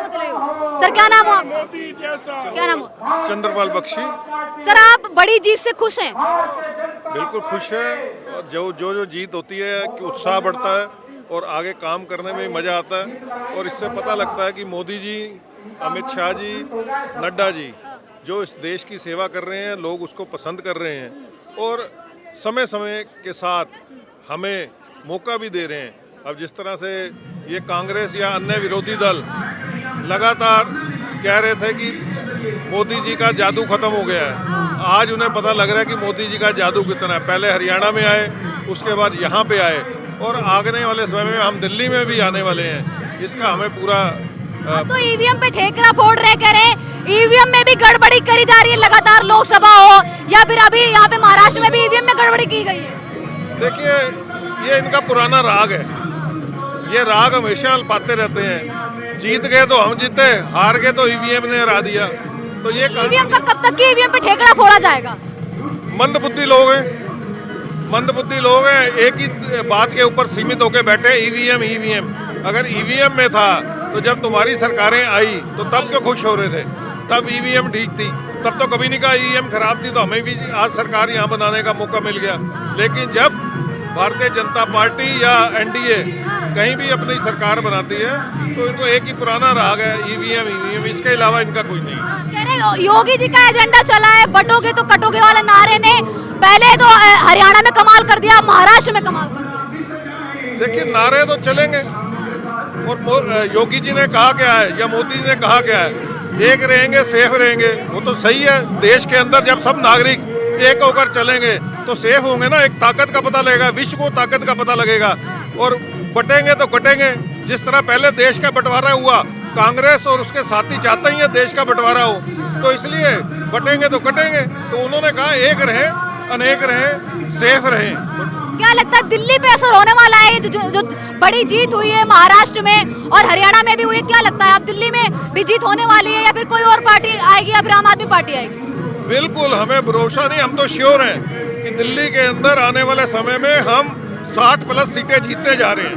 बदले हो। सर क्या नाम हो आपका? क्या नाम हो? चंद्रपाल बख्शी। सर आप बड़ी जीत से खुश हैं? बिल्कुल खुश है। और जो जीत होती है कि उत्साह बढ़ता है और आगे काम करने में मजा आता है। और इससे पता लगता है कि मोदी जी, अमित शाह जी, नड्डा जी जो इस देश की सेवा कर रहे हैं, लोग उसको पसंद कर रहे हैं और समय समय के साथ हमें मौका भी दे रहे हैं। अब जिस तरह से ये कांग्रेस या अन्य विरोधी दल लगातार कह रहे थे कि मोदी जी का जादू खत्म हो गया है, आज उन्हें पता लग रहा है कि मोदी जी का जादू कितना है। पहले हरियाणा में आए, उसके बाद यहाँ पे आए और आने वाले समय में हम दिल्ली में भी आने वाले हैं। इसका हमें पूरा तो ईवीएम पे ठेकरा फोड़ रहे, कह रहे ईवीएम में भी गड़बड़ी करी जा रही है, लगातार लोकसभा हो या फिर अभी यहाँ पे महाराष्ट्र में भी ईवीएम में गड़बड़ी की गई है। देखिए, ये इनका पुराना राग है। ये राग हमेशा पाते रहते हैं। जीत गए तो हम जीते, हार गए तो ईवीएम ने हरा दिया। तो ये ईवीएम का कब तक की ईवीएम पे ठेकरा फोड़ा जाएगा? मंदबुद्धि लोग हैं, मंदबुद्धि लोग हैं। एक ही बात के ऊपर सीमित होकर बैठे, ईवीएम ईवीएम। अगर ईवीएम में था तो जब तुम्हारी सरकारें आई तो तब क्यों खुश हो रहे थे? तब ईवीएम ठीक थी, तब तो कभी नहीं कहा ईवीएम खराब थी तो हमें भी आज सरकार यहाँ बनाने का मौका मिल गया। लेकिन जब भारतीय जनता पार्टी या एनडीए कहीं भी अपनी सरकार बनाती है तो इनको एक ही पुराना राग है, ईवीएम ईवीएम। इसके अलावा इनका कोई नहीं। कह रहे योगी जी का एजेंडा चला है, बटोगे तो कटोगे वाले नारे ने पहले तो हरियाणा में कमाल कर दिया, महाराष्ट्र में कमाल कर दिया। देखिए, नारे तो चलेंगे और योगी जी ने कहा क्या है या मोदी जी ने कहा क्या है, एक रहेंगे सेफ रहेंगे। वो तो सही है। देश के अंदर जब सब नागरिक एक होकर चलेंगे तो सेफ होंगे ना। एक ताकत का पता लगेगा, विश्व को ताकत का पता लगेगा। और बटेंगे तो कटेंगे। जिस तरह पहले देश का बंटवारा हुआ, कांग्रेस और उसके साथी चाहते ही है देश का बंटवारा हो, तो इसलिए बटेंगे तो कटेंगे। तो उन्होंने कहा एक रहे, अनेक रहे, सेफ रहे। क्या लगता है दिल्ली पे असर होने वाला है? जो बड़ी जीत हुई है महाराष्ट्र में और हरियाणा में भी हुई है, क्या लगता है अब दिल्ली में भी जीत होने वाली है या फिर कोई और पार्टी आएगी या फिर आम आदमी पार्टी आएगी? बिल्कुल, हमें भरोसा नहीं, हम तो श्योर हैं कि दिल्ली के अंदर आने वाले समय में हम 60+ सीटें जीतने जा रहे हैं।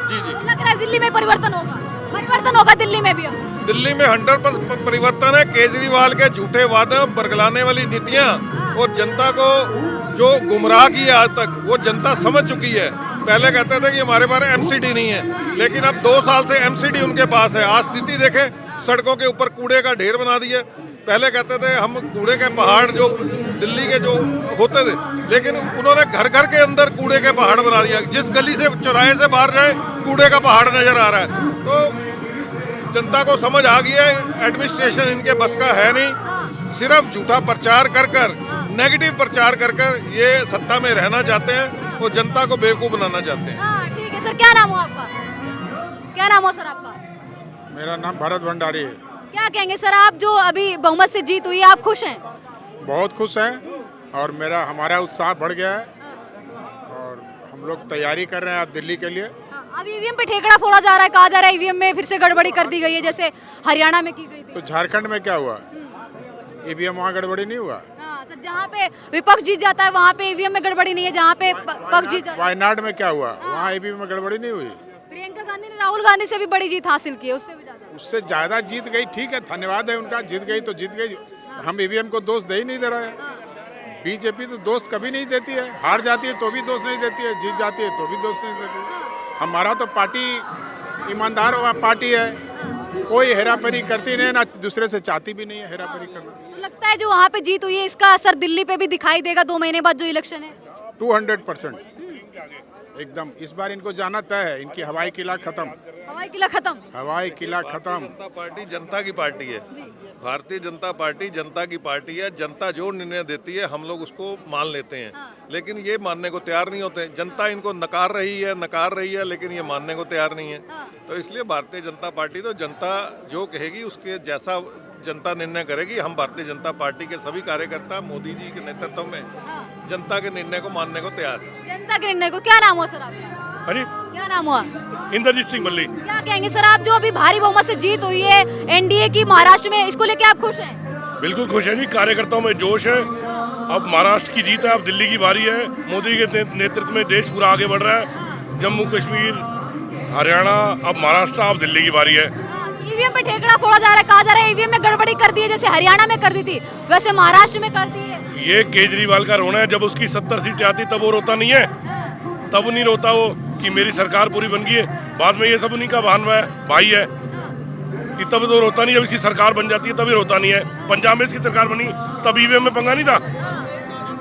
जी जी, लग रहा है दिल्ली में परिवर्तन होगा, परिवर्तन होगा दिल्ली में भी। दिल्ली में 100% परिवर्तन है। केजरीवाल के झूठे वादे, बरगलाने वाली नीतियां और जनता को जो गुमराह किया आज तक, वो जनता समझ चुकी है। पहले कहते थे कि हमारे पास एमसीडी नहीं है, लेकिन अब 2 साल से एमसीडी उनके पास है। आज स्थिति देखें, सड़कों के ऊपर कूड़े का ढेर बना दिया। पहले कहते थे हम कूड़े के पहाड़ जो दिल्ली के जो होते थे, लेकिन उन्होंने घर घर के अंदर कूड़े के पहाड़ बना दिया। जिस गली से, चौराहे से बाहर जाए, कूड़े का पहाड़ नजर आ रहा है। तो जनता को समझ आ गया है एडमिनिस्ट्रेशन इनके बस का है नहीं। सिर्फ झूठा प्रचार कर कर, नेगेटिव प्रचार कर कर ये सत्ता में रहना चाहते हैं और जनता को बेवकूफ़ बनाना चाहते हैं। ठीक है सर, क्या नाम हो आपका? क्या नाम हो सर आपका? मेरा नाम भरत भंडारी है। क्या कहेंगे सर, आप जो अभी बहुमत से जीत हुई है, आप खुश हैं? बहुत खुश हैं और हमारा उत्साह बढ़ गया है और हम लोग तैयारी कर रहे हैं अब दिल्ली के लिए। अब ईवीएम पे ठेकड़ा फोड़ा जा रहा है, कहा जा रहा है ईवीएम में फिर से गड़बड़ी कर दी गई है जैसे हरियाणा में की गई थी। तो झारखंड में क्या हुआ? ईवीएम वहाँ गड़बड़ी नहीं हुआ? सर, जहाँ पे विपक्ष जीत जाता है वहाँ पे ईवीएम में गड़बड़ी नहीं है, जहाँ पे पक्ष जीत जाता है। वायनाड में क्या हुआ? वहाँ ईवीएम में गड़बड़ी नहीं हुई? प्रियंका गांधी ने राहुल गांधी से भी बड़ी जीत हासिल की है, उससे ज्यादा जीत गई। ठीक है, धन्यवाद है उनका, जीत गई तो जीत गई। हम ईवीएम को दोष दे ही नहीं दे रहे हैं। बीजेपी तो दोष कभी नहीं देती है, हार जाती है तो भी दोष नहीं देती है, जीत जाती है तो भी दोष नहीं देती है। हमारा तो पार्टी ईमानदार पार्टी है, कोई हेराफेरी करती नहीं, ना दूसरे से चाहती भी नहीं है हेराफेरी करना। तो लगता है जो वहाँ पे जीत हुई है इसका असर दिल्ली पे भी दिखाई देगा 2 महीने बाद जो इलेक्शन है? 200% एकदम। इस बार इनको जाना तय है, इनकी हवाई किला खत्म। हवाई किला खत्म, हवाई किला खत्म। जनता पार्टी जनता की पार्टी है। भारतीय जनता पार्टी जनता की पार्टी है। जनता जो निर्णय देती है हम लोग उसको मान लेते हैं, लेकिन ये मानने को तैयार नहीं होते। जनता इनको नकार रही है, लेकिन ये मानने को तैयार नहीं है। तो इसलिए भारतीय जनता पार्टी, तो जनता जो कहेगी उसके जैसा जनता निर्णय करेगी। हम भारतीय जनता पार्टी के सभी कार्यकर्ता मोदी जी के नेतृत्व में जनता के निर्णय को मानने को तैयार है। जनता के निर्णय को। क्या नाम हुआ सर आपका? अरे क्या नाम हुआ? इंद्रजीत सिंह मल्ली। क्या कहेंगे सर, आप जो अभी भारी बहुमत से जीत हुई है एनडीए की महाराष्ट्र में, इसको लेके आप खुश हैं? बिल्कुल खुश है जी, कार्यकर्ताओं में जोश है। अब महाराष्ट्र की जीत है, अब दिल्ली की बारी है। मोदी के नेतृत्व में देश पूरा आगे बढ़ रहा है। जम्मू कश्मीर, हरियाणा, अब महाराष्ट्र, अब दिल्ली की बारी है। ईवीएम पे ठेकड़ा फोड़ा जा रहा है, कहा जा रहा है ईवीएम में गड़बड़ी कर दी है, जैसे हरियाणा में कर दी थी वैसे महाराष्ट्र में कर दी है। ये केजरीवाल का रोना है। जब उसकी 70 सीटें आती तब वो रोता नहीं है, तब नहीं रोता वो कि मेरी सरकार पूरी बन गई है। बाद में ये सब उन्हीं का भाई है कि तब तो रोता नहीं, जब इसकी सरकार बन जाती है तभी रोता नहीं है। पंजाब में इसकी सरकार बनी तब ईवीएम में पंगा नहीं था।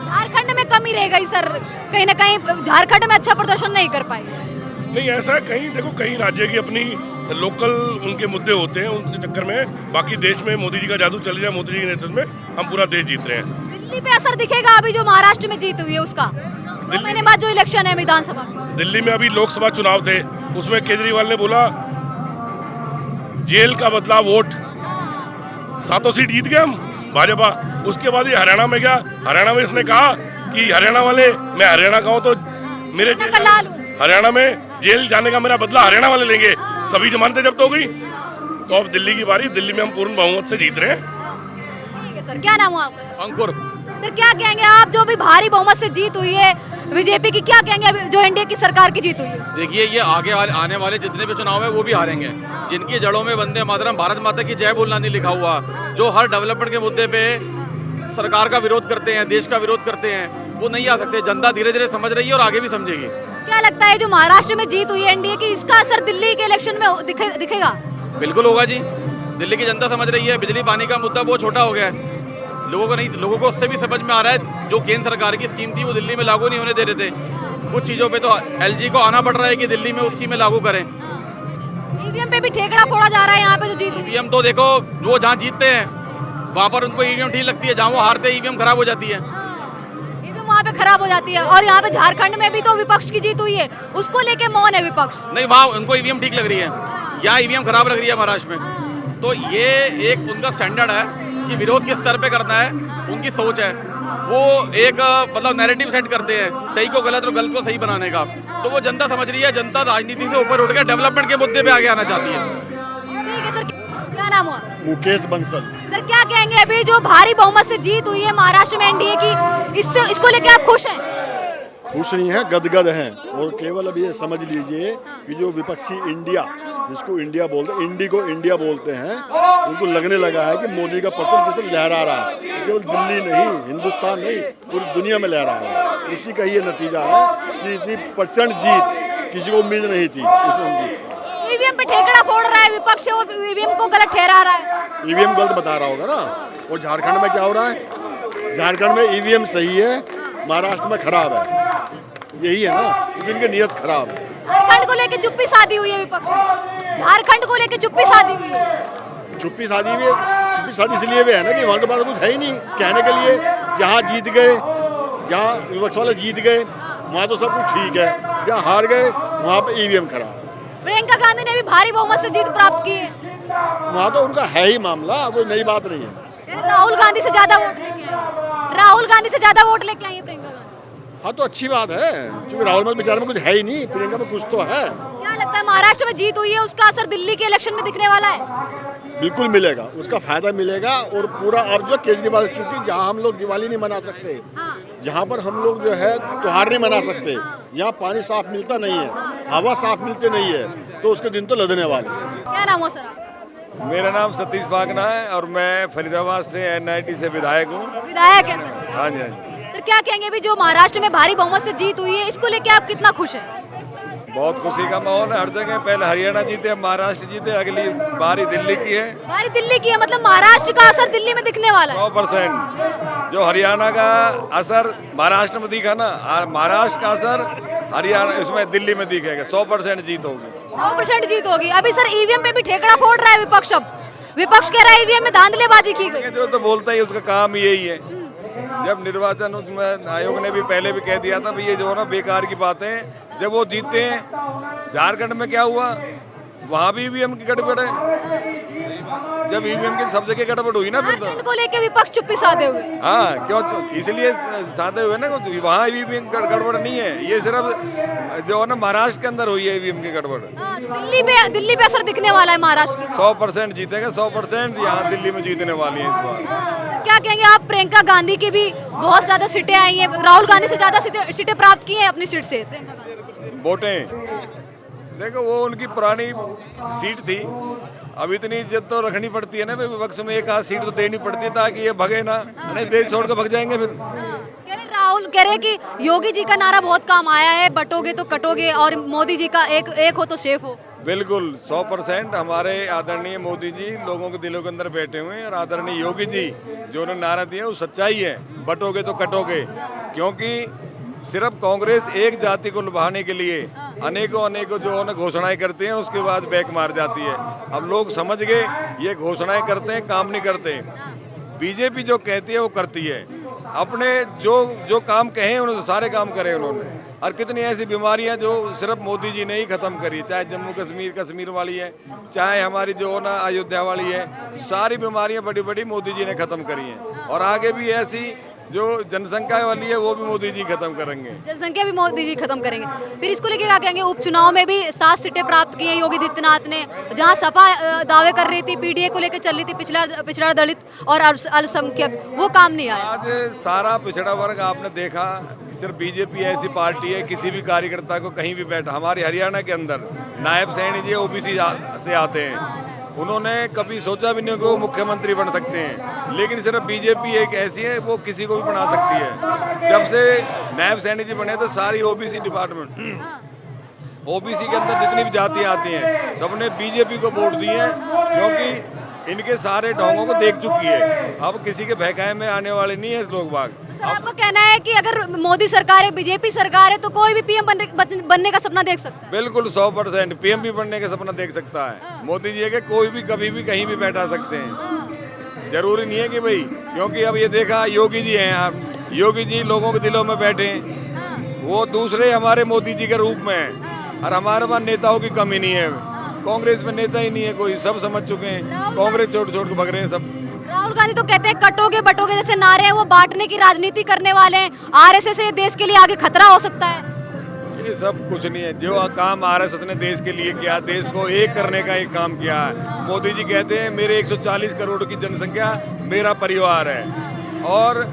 झारखंड में कमी रह गई सर, कहीं ना कहीं झारखंड में अच्छा प्रदर्शन नहीं कर पाई। नहीं ऐसा है, कहीं देखो कहीं राज्य की अपनी लोकल उनके मुद्दे होते हैं, उनके चक्कर में बाकी देश में मोदी जी का जादू चल रहा है। मोदी जी के नेतृत्व में हम पूरा देश जीत रहे हैं। दिल्ली पे असर दिखेगा अभी जो महाराष्ट्र में जीत हुई है उसका, 2 महीने बाद जो इलेक्शन है विधानसभा की। दिल्ली में अभी लोकसभा चुनाव थे, उसमें केजरीवाल ने बोला जेल का बदला वोट, 7 सीट जीत गए हम भाजपा। उसके बाद ये हरियाणा में गया, हरियाणा में इसने कहा कि हरियाणा वाले, मैं हरियाणा का हूँ तो मेरे हरियाणा में जेल जाने का मेरा बदला हरियाणा वाले लेंगे, सभी जमानतें जब्त हो गई। तो अब दिल्ली की बारी, दिल्ली में हम पूर्ण बहुमत से जीत रहे हैं। ठीक है सर, क्या नाम हुआ आपका? अंकुर। फिर क्या कहेंगे आप, जो भी भारी बहुमत से जीत हुई है बीजेपी की, क्या कहेंगे अभी जो एनडीए की सरकार की जीत हुई है? देखिए ये आने वाले जितने भी चुनाव है वो भी हारेंगे। जिनकी जड़ों में वंदे मातरम भारत माता की जय बोलना नहीं लिखा हुआ, जो हर डेवलपमेंट के मुद्दे पे सरकार का विरोध करते हैं, देश का विरोध करते हैं, वो नहीं आ सकते। जनता धीरे धीरे समझ रही है और आगे भी समझेगी। क्या लगता है जो महाराष्ट्र में जीत हुई है एनडीए की, इसका असर दिल्ली के इलेक्शन में दिखेगा? बिल्कुल होगा जी। दिल्ली की जनता समझ रही है, बिजली पानी का मुद्दा बहुत छोटा हो गया है, लोगों को उससे भी समझ में आ रहा है। जो केंद्र सरकार की स्कीम थी वो दिल्ली में लागू नहीं होने दे रहे थे, कुछ चीजों पे तो एलजी को आना पड़ रहा है कि दिल्ली में उस स्कीमें लागू करें। ईवीएम पे भी ठेकड़ा फोड़ा जा रहा है यहाँ पे जो जीत हुई। ईवीएम तो देखो, वो जहाँ जीतते हैं वहाँ पर उनको ईवीएम ठीक लगती है, जहाँ वो हारते हैं ईवीएम खराब हो जाती है। ईवीएम वहाँ पे खराब हो जाती है। और यहाँ पे झारखंड में भी तो विपक्ष की जीत हुई है, उसको लेके मौन है विपक्ष। नहीं, वहाँ उनको ईवीएम ठीक लग रही है, यहाँ ईवीएम खराब लग रही है महाराष्ट्र में। तो ये एक उनका स्टैंडर्ड है कि विरोध किस स्तर पे करना है, उनकी सोच है। वो एक मतलब नैरेटिव सेट करते हैं, सही को गलत और गलत को सही बनाने का। तो वो जनता समझ रही है, जनता राजनीति से ऊपर उठ के डेवलपमेंट के मुद्दे पे आगे आना चाहती है। ठीक है सर, क्या नाम हुआ? मुकेश बंसल। सर क्या कहेंगे अभी जो भारी बहुमत से जीत हुई है महाराष्ट्र में एनडीए की, इसको लेके आप खुश हैं? खुश नहीं है, गदगद हैं। और केवल अब ये समझ लीजिए कि जो विपक्षी इंडिया, जिसको इंडिया बोलते हैं, इंडी को इंडिया बोलते हैं, उनको लगने लगा है कि मोदी का परचम किस तरह लहरा रहा है। केवल दिल्ली नहीं, हिंदुस्तान नहीं, पूरी दुनिया में लहरा रहा है। उसी का ये नतीजा है कि इतनी प्रचंड जीत किसी को उम्मीद नहीं थी, उसमें हम जीत। ईवीएम पे ठेकड़ा फोड़ रहा है विपक्ष और ईवीएम को गलत ठहरा रहा है। ईवीएम गलत बता रहा होगा ना। और झारखंड में क्या हो रहा है? झारखंड में ईवीएम सही है, महाराष्ट्र में खराब है। यही है ना, क्योंकि इनकी नीयत खराब है। झारखंड को लेके चुप्पी साधी हुई है विपक्ष, झारखंड को लेके चुप्पी साधी हुई है। चुप्पी साधी हुई है, चुप्पी साधी इसलिए भी है ना कि वहाँ के पास कुछ है ही नहीं कहने के लिए। जहाँ जीत गए, जहाँ विपक्ष वाले जीत गए, वहाँ तो सब कुछ ठीक है। जहाँ हार गए वहाँ पे ईवीएम खराब। प्रियंका गांधी ने भी भारी बहुमत से जीत प्राप्त की है, वहाँ तो उनका है ही मामला, कोई नई बात नहीं है। राहुल गांधी से ज्यादा वोट लेके आए, राहुल गांधी से ज्यादा वोट लेके आई है प्रियंका गांधी। हाँ तो अच्छी बात है, क्योंकि राहुल में बेचारे में कुछ है ही नहीं, प्रियंका में कुछ तो है। क्या लगता है महाराष्ट्र में जीत हुई है, उसका असर दिल्ली के इलेक्शन में दिखने वाला है? बिल्कुल मिलेगा, उसका फायदा मिलेगा। और पूरा अब जो केजरीवाल, चूंकि जहाँ हम लोग दिवाली नहीं मना सकते, जहाँ पर हम लोग जो है त्योहार नहीं मना सकते, जहाँ पानी साफ मिलता नहीं है, हवा साफ मिलते नहीं है, तो उसके दिन तो लदने वाले हैं। क्या नाम हो सर आपका? मेरा नाम सतीश भागना है और मैं फरीदाबाद से एनआईटी से विधायक हूँ। विधायक है सर? हाँ जी, हाँ जी। तो क्या कहेंगे अभी जो महाराष्ट्र में भारी बहुमत से जीत हुई है, इसको लेके आप कितना खुश हैं? बहुत खुशी का माहौल है हर जगह। पहले हरियाणा जीते, अब महाराष्ट्र जीते, अगली बारी दिल्ली की है। बारी दिल्ली की है, मतलब महाराष्ट्र का असर दिल्ली में दिखने वाला है। 100%। जो हरियाणा का असर महाराष्ट्र में दिखा ना, महाराष्ट्र का असर हरियाणा इसमें दिल्ली में दिखेगा। 100% जीत होगी, 100% जीत होगी। अभी सर ईवीएम पे भी ठेकड़ा फोड़ रहा है विपक्ष। अब विपक्ष कह रहा है ईवीएम में धांधलेबाजी की गई। जो तो बोलता ही, उसका काम यही है। जब निर्वाचन आयोग ने भी पहले भी कह दिया था भाई ये जो है ना बेकार की बातें। जब वो जीतते हैं, झारखंड में क्या हुआ, वहाँ भी ईवीएम की गड़बड़ है। जब ईवीएम की सब जगह गड़बड़ हुई ना, फिर तो झारखंड को लेके विपक्ष चुप्पी साधे हुए। हाँ, क्यों इसलिए साधे हुए ना, वहाँ ईवीएम गड़बड़ नहीं है। ये सिर्फ जो है ना महाराष्ट्र के अंदर हुई है ईवीएम की गड़बड़। दिल्ली पे असर दिखने वाला है महाराष्ट्र की। 100% जीतेगा, 100% यहाँ दिल्ली में जीतने वाली है इस बार। क्या कहेंगे आप, प्रियंका गांधी की भी बहुत ज्यादा सीटें आई हैं, राहुल गांधी से ज्यादा सीटें प्राप्त की हैं अपनी सीट से प्रियंका गांधी। वोटें देखो, वो उनकी पुरानी सीट थी, अब इतनी इज्जत तो रखनी पड़ती है ना, विपक्ष में एक आध सीट तो देनी पड़ती है ताकि ये भगे ना, नहीं देश छोड़ कर भग जाएंगे फिर। कह रहे राहुल कह रहे कि योगी जी का नारा बहुत काम आया है, बटोगे तो कटोगे, और मोदी जी का एक हो तो सेफ हो। बिल्कुल 100% हमारे आदरणीय मोदी जी लोगों के दिलों के अंदर बैठे हुए हैं, और आदरणीय योगी जी जो उन्होंने नारा दिया वो सच्चाई है, बटोगे तो कटोगे। क्योंकि सिर्फ कांग्रेस एक जाति को लुभाने के लिए अनेकों जो उन्हें घोषणाएं करती हैं, उसके बाद बैक मार जाती है। अब लोग समझ गए ये घोषणाएं करते हैं, काम नहीं करते। बीजेपी जो कहती है वो करती है, अपने जो काम कहे उन्होंने सारे काम करे उन्होंने। और कितनी ऐसी बीमारियां जो सिर्फ मोदी जी ने ही खत्म करी, चाहे जम्मू कश्मीर वाली है, चाहे हमारी जो ना अयोध्या वाली है, सारी बीमारियां बड़ी बड़ी मोदी जी ने खत्म करी हैं। और आगे भी ऐसी जो जनसंख्या वाली है वो भी मोदी जी खत्म करेंगे, जनसंख्या भी मोदी जी खत्म करेंगे। फिर इसको लेके क्या कहेंगे? उपचुनाव में भी 7 सीटें प्राप्त की हैं योगी आदित्यनाथ ने, जहां सपा दावे कर रही थी, पीडीए को लेकर चल रही थी, पिछड़ा दलित और अल्पसंख्यक, वो काम नहीं आया। आज सारा पिछड़ा वर्ग आपने देखा, सिर्फ बीजेपी ऐसी पार्टी है किसी भी कार्यकर्ता को कहीं भी बैठा। हमारे हरियाणा के अंदर नायब सैनी जी ओबीसी से आते हैं, उन्होंने कभी सोचा भी नहीं कि वो मुख्यमंत्री बन सकते हैं, लेकिन सिर्फ बीजेपी एक ऐसी है वो किसी को भी बना सकती है। जब से नायब सैनी जी बने तो सारी ओबीसी डिपार्टमेंट, ओबीसी के अंदर जितनी भी जातियां आती हैं सबने बीजेपी को वोट दिए हैं, क्योंकि इनके सारे ढोंगों को देख चुकी है। अब किसी के बहकाए में आने वाले नहीं है लोग बाग। तो सर आपका कहना है कि अगर मोदी सरकार है, बीजेपी सरकार है, तो कोई भी पीएम बनने का सपना देख सकता है? बिल्कुल 100% पीएम भी बनने का सपना देख सकता है। मोदी जी है कि कोई भी कभी भी कहीं भी बैठा सकते हैं, जरूरी नहीं है कि भाई, क्योंकि अब ये देखा योगी जी हैं, आप योगी जी लोगों के दिलों में बैठे हैं, वो दूसरे हमारे मोदी जी के रूप में हैं। और हमारे पास नेताओं की कमी नहीं है, कांग्रेस में नेता ही नहीं है कोई, सब समझ चुके हैं, कांग्रेस छोड़ के भग रहे हैं सब। राहुल गांधी तो कहते हैं कटोगे बटोगे जैसे नारे हैं, वो बांटने की राजनीति करने वाले हैं। आरएसएस से देश के लिए आगे खतरा हो सकता है। ये सब कुछ नहीं है, जो काम आरएसएस ने देश के लिए किया, देश को एक करने का एक काम किया है। मोदी जी कहते हैं मेरे 140 करोड़ की जनसंख्या मेरा परिवार है, और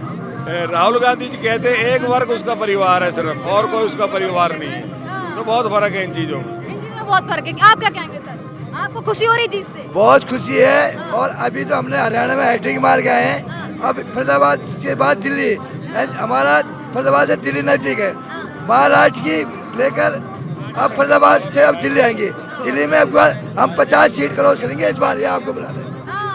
राहुल गांधी जी कहते हैं एक वर्ग उसका परिवार है सिर्फ, और कोई उसका परिवार नहीं है। तो बहुत फर्क है इन चीजों में, बहुत फर्क है। आप क्या कहेंगे सर, आपको खुशी हो रही जीत से? बहुत खुशी है, और अभी तो हमने हरियाणा में हैट्रिक मार गए हैं। अब फरीदाबाद के बाद दिल्ली, हमारा फरीदाबाद से दिल्ली नजदीक है, महाराष्ट्र की लेकर अब फरीदाबाद से अब दिल्ली आएंगे। दिल्ली में अब हम 50 सीट क्रॉस करेंगे इस बार, ये आपको बता दें।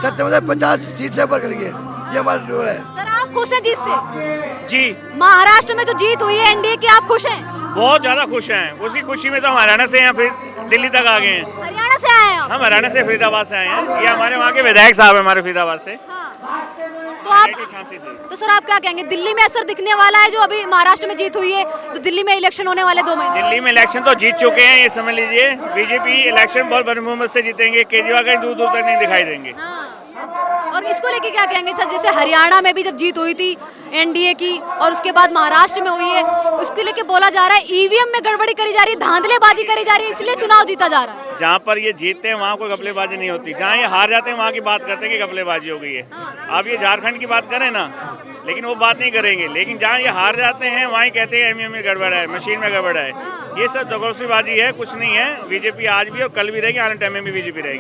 सत्य मतलब 50 सीट से ऊपर करेंगे, ये हमारा जोर है। सर आप खुश हैं जीत से? जी, महाराष्ट्र में जो जीत हुई है एनडीए की, आप खुश हैं? बहुत ज़्यादा खुश हैं। उसी खुशी में तो हम हरियाणा से हैं, फिर दिल्ली तक आ गए हैं। हरियाणा से आए हैं आप? हम हरियाणा से फरीदाबाद से आए हैं, ये हमारे वहाँ के विधायक साहब हैं हमारे फरीदाबाद से। तो आप, झांसी से। तो सर आप क्या कहेंगे, दिल्ली में असर दिखने वाला है? जो अभी महाराष्ट्र में जीत हुई है, तो दिल्ली में इलेक्शन होने वाले 2 महीने। दिल्ली में इलेक्शन तो जीत चुके हैं, ये समझ लीजिए। बीजेपी इलेक्शन बहुत बड़ी बहुमत से जीतेंगे, केजरीवाल कहीं दूर दूर तक नहीं दिखाई देंगे। और इसको लेके क्या कहेंगे सर, जैसे हरियाणा में भी जब जीत हुई थी एनडीए की, और उसके बाद महाराष्ट्र में हुई है, उसको लेके बोला जा रहा है ईवीएम में गड़बड़ी करी जा रही है, धांधलेबाजी करी जा रही है, इसलिए चुनाव जीता जा रहा है। जहाँ पर ये जीतते हैं वहाँ कोई घपलेबाजी नहीं होती, जहाँ ये हार जाते हैं वहाँ की बात करते हैं कि घपलेबाजी हो गई है। आप ये झारखंड की बात करें ना, लेकिन वो बात नहीं करेंगे, लेकिन जहाँ ये हार जाते हैं वहाँ ही कहते हैं ईवीएम में गड़बड़ है, मशीन में गड़बड़ है। ये सब दगोसीबाजी है, कुछ नहीं है। बीजेपी आज भी और कल भी रहेगी, आने टाइम में भी बीजेपी रहेगी।